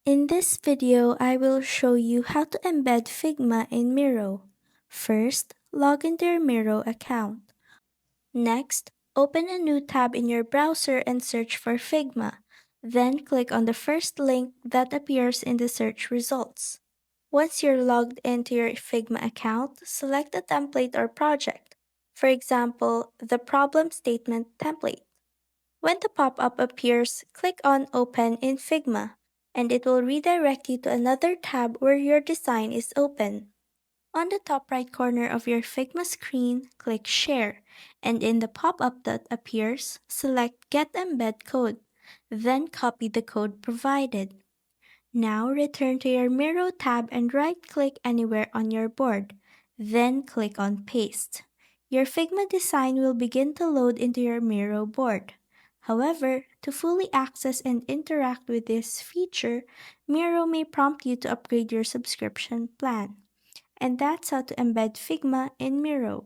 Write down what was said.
In this video, I will show you how to embed Figma in Miro. First, log into your Miro account. Next, open a new tab in your browser and search for Figma. Then click on the first link that appears in the search results. Once you're logged into your Figma account, select a template or project. For example, the problem statement template. When the pop-up appears, click on Open in Figma, and it will redirect you to another tab where your design is open. On the top right corner of your Figma screen, click Share, and in the pop-up that appears, select Get Embed Code, then copy the code provided. Now return to your Miro tab and right-click anywhere on your board, then click on Paste. Your Figma design will begin to load into your Miro board. However, to fully access and interact with this feature, Miro may prompt you to upgrade your subscription plan. And that's how to embed Figma in Miro.